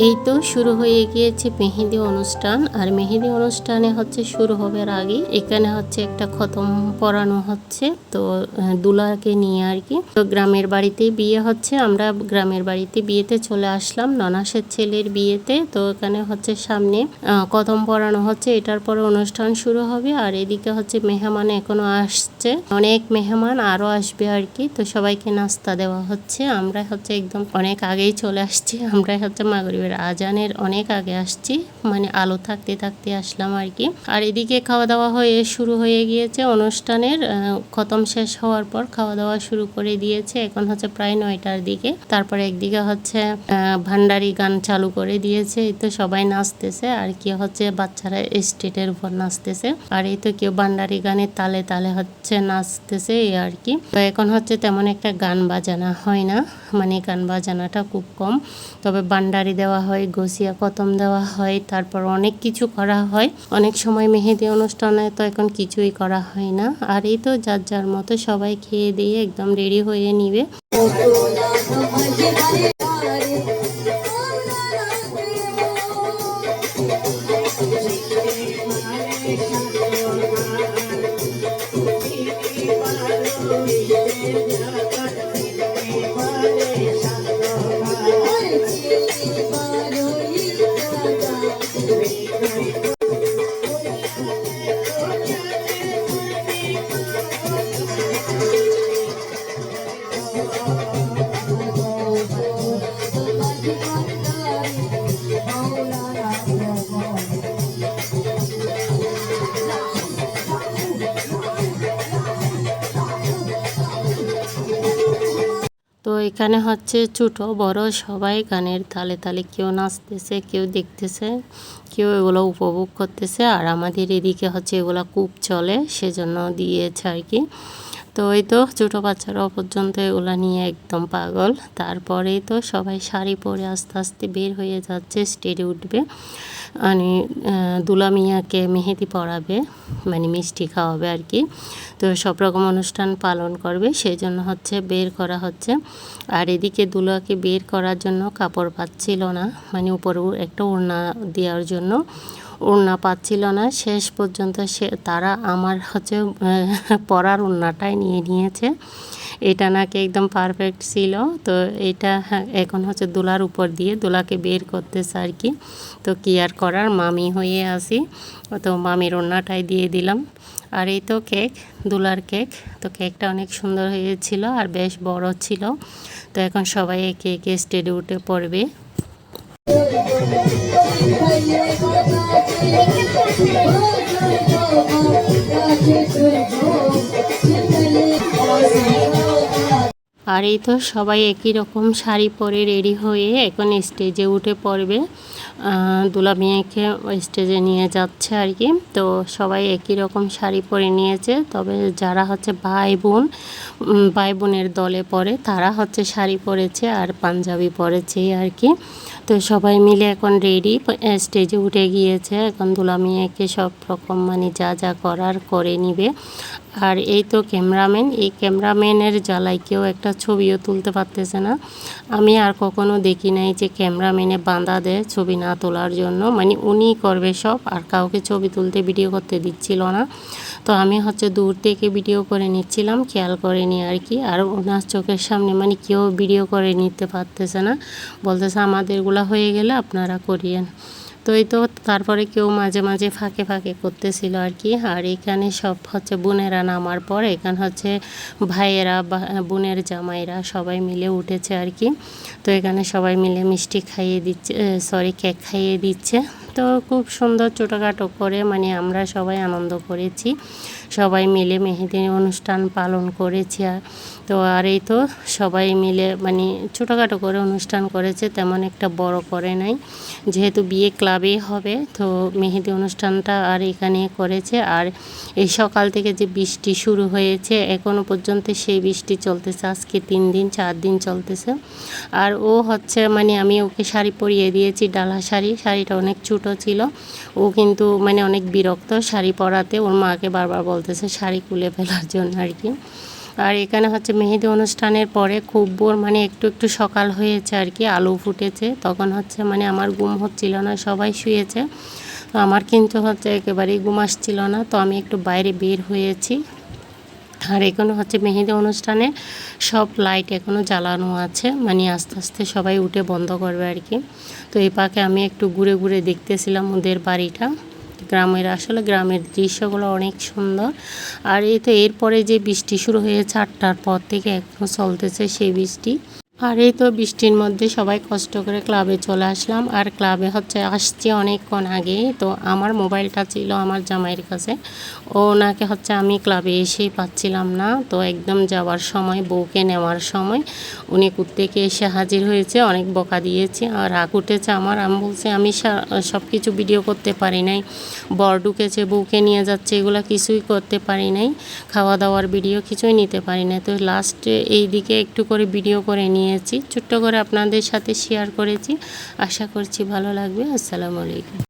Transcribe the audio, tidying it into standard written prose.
এই তো শুরু হয়ে গিয়েছে মেহেদি অনুষ্ঠান। আর মেহেদি অনুষ্ঠানে হচ্ছে শুরু হবার আগে এখানে হচ্ছে একটা খতম পড়ানো হচ্ছে। তো দুলাকে নিয়ে আর কি, তো গ্রামের বাড়িতে বিয়ে হচ্ছে। আমরা গ্রামের বাড়িতে বিয়েতে চলে আসলাম, ননাসের ছেলের বিয়েতে। তো এখানে হচ্ছে সামনে খতম পড়ানো হচ্ছে, এটার পরে অনুষ্ঠান শুরু হবে। আর এদিকে হচ্ছে মেহমান এখনো আসছে, অনেক মেহমান আরো আসবে আর কি। তো সবাইকে নাস্তা দেওয়া হচ্ছে। আমরা হচ্ছে একদম অনেক আগেই চলে আসছি, আমরা হচ্ছে মাগরিবের আজানের অনেক আগে আসছি, মানে আলো থাকতে থাকতে আসলাম আর কি। আর এদিকে খাওয়া দাওয়া হয়ে শুরু হয়ে গিয়েছে অনুষ্ঠানের, খতম শেষ হওয়ার পর খাওয়া দাওয়া শুরু করে দিয়েছে। এখন হচ্ছে প্রায় 9টার দিকে। তারপরে একদিকে হচ্ছে ভান্ডারি গান চালু করে দিয়েছে। এই তো সবাই নাচতেছে, আর কি হচ্ছে বাচ্চারা স্টেজের উপর নাচতেছে। আর এই তো কেউ ভান্ডারি গানের তালে তালে হচ্ছে নাচতেছে এই আর কি। তো এখন হচ্ছে তেমন একটা গান বাজানা হয় না, মানে গান বাজানাটা খুব কম। তবে ভান্ডারি দেওয়া হয়, গসিয়া খতম দেওয়া হয়, তারপর অনেক কিছু করা হয়। অনেক সময় মেহেদি অনুষ্ঠানে তো এখন কিছুই করা হয় না। আর এই তো যার যার মতো সবাই খেয়ে দিয়ে একদম রেডি হয়ে নিবে। তো এখানে হচ্ছে ছোট বড় সবাই গানের তালে তালে কেউ নাচতেছে, কেউ দেখতেছে, কেউ এগুলো উপভোগ করতেছে। আর আমাদের এদিকে হচ্ছে এগুলো খুব চলে, সেজন্য দিয়েছে আর কি। তো এই তো ছোটো বাচ্চারাও পর্যন্ত এগুলো নিয়ে একদম পাগল। তারপরেই তো সবাই শাড়ি পরে আস্তে আস্তে বের হয়ে যাচ্ছে, স্টেজে উঠবে। মানে দুলা মিয়াকে মেহেদি পরাবে, মানে মিষ্টি খাওয়াবে আর কি। তো সব রকম অনুষ্ঠান পালন করবে, সেই জন্য হচ্ছে বের করা হচ্ছে। আর এদিকে দুলাকে বের করার জন্য কাপড় পাচ্ছিল না, মানে উপরে একটা ওড়না দেওয়ার জন্য ওড়না পাচ্ছিল না। শেষ পর্যন্ত তারা আমার হচ্ছে পরার ওড়নাটাই নিয়ে নিয়েছে। এটা নাকি একদম পারফেক্ট ছিল। তো এটা এখন হচ্ছে দোলার উপর দিয়ে দোলাকে বের করতেছে আর কি। তো কি আর করার, মামি হয়ে আসি, তো মামির ওড়নাটাই দিয়ে দিলাম। আর এই তো কেক, দোলার কেক। তো কেকটা অনেক সুন্দর হয়েছিল আর বেশ বড় ছিল। তো এখন সবাই একে একে স্টেজে উঠে পড়বে। আর এই তো সবাই একই রকম শাড়ি পরে রেডি হয়ে এখন স্টেজে উঠে পড়বে। দুলা মেয়েকে স্টেজে নিয়ে যাচ্ছে আর কি। তো সবাই একই রকম শাড়ি পরে নিয়েছে, তবে যারা হচ্ছে ভাই বোনের দলে পড়ে তারা হচ্ছে শাড়ি পরেছে আর পাঞ্জাবি পরেছে আর কি। তো সবাই মিলে এখন রেডি, স্টেজে উঠে গিয়েছে। এখন দুলা মেয়েকে সব রকম মানে যা যা করার করে নিবে। আর এই তো ক্যামেরাম্যান, এই ক্যামেরাম্যানের জ্বালায় কেউ একটা ছবিও তুলতে পারতেছে না। আমি আর কখনো দেখি নাই যে ক্যামেরাম্যানে বাঁধা দেয় ছবি না তোলার জন্য, মানে উনিই করবে সব, আর কাউকে ছবি তুলতে ভিডিও করতে দিচ্ছিল না। তো আমি হচ্ছে দূর থেকে ভিডিও করে নিচ্ছিলাম, খেয়াল করে নি আর কি। আর ওনার চোখের সামনে মানে কেউ ভিডিও করে নিতে পারতেছে না, বলতেছে আমাদেরগুলা হয়ে গেলে আপনারা করিয়েন। তো এই তো তারপরে কেউ মাঝে মাঝে ফাঁকে ফাঁকে করতেছিল আর কি। আর এখানে সব হচ্ছে বোনেরা নামার পর এখানে হচ্ছে ভাইয়েরা বা বোনের জামাইরা সবাই মিলে উঠেছে আর কি। তো এখানে সবাই মিলে মিষ্টি খাইয়ে দিচ্ছে, কেক খাইয়ে দিচ্ছে। তো খুব সুন্দর ছোটোখাটো করে মানে আমরা সবাই আনন্দ করেছি, সবাই মিলে মেহেদি অনুষ্ঠান পালন করেছি। তো আর এই তো সবাই মিলে মানে ছোটোখাটো করে অনুষ্ঠান করেছে, তেমন একটা বড় করে নাই, যেহেতু বিয়ে ক্লাবে হবে। তো মেহেদি অনুষ্ঠানটা আর এখানে করেছে। আর এই সকাল থেকে যে বৃষ্টি শুরু হয়েছে এখনও পর্যন্ত সেই বৃষ্টি চলতেছে, আজকে 3 দিন 4 দিন চলতেছে। আর ও হচ্ছে মানে আমি ওকে শাড়ি পরিয়ে দিয়েছি, ডালা শাড়ি, শাড়িটা অনেক ছোটো ছিল। ও কিন্তু মানে অনেক বিরক্ত শাড়ি পরাতে, ওর মাকে বারবার বলতেছে শাড়ি খুলে ফেলার জন্য আর কি। আর এখানে হচ্ছে মেহেদি অনুষ্ঠানের পরে খুব ভোর মানে একটু একটু সকাল হয়েছে আর কি, আলো ফুটেছে। তখন হচ্ছে মানে আমার ঘুম হচ্ছিল না, সবাই শুয়েছে। তো আমার কিন্তু হচ্ছে একেবারেই ঘুম আসছিল না, তো আমি একটু বাইরে বের হয়েছি। আর এখনো হচ্ছে মেহেদি অনুষ্ঠানে সব লাইট এখনও জ্বালানো আছে, মানে আস্তে আস্তে সবাই উঠে বন্ধ করবে আর কি। তো এই পাকে আমি একটু ঘুরে ঘুরে দেখতেছিলাম ওদের বাড়িটা। গ্রামের আসলে গ্রামের দৃশ্যগুলো অনেক সুন্দর। আর এই তো এরপরে যে বৃষ্টি শুরু হয়েছে 8টার পর থেকে এখনও চলতেছে সেই বৃষ্টি। আর এই তো বৃষ্টির মধ্যে সবাই কষ্ট করে ক্লাবে চলে আসলাম। আর ক্লাবে হচ্ছে আসছি অনেকক্ষণ আগে, তো আমার মোবাইলটা ছিল আমার জামাইয়ের কাছে। ওনাকে হচ্ছে আমি ক্লাবে এসেই পাচ্ছিলাম না, তো একদম যাওয়ার সময় বউকে নেওয়ার সময় উনি থেকে এসে হাজির হয়েছে। অনেক বকা দিয়েছে আর রাগ উঠেছে আমার। আমি বলছি আমি সব কিছু ভিডিও করতে পারি নাই, বর ঢুকেছে বউকে নিয়ে যাচ্ছে, এগুলো কিছুই করতে পারি নাই, খাওয়া দাওয়ার ভিডিও কিছুই নিতে পারি না। তো লাস্টে এই দিকে একটু করে ভিডিও করে নিয়েছি, ছোট্ট করে আপনাদের সাথে শেয়ার করেছি। আশা করছি ভালো লাগবে। আসসালামু আলাইকুম।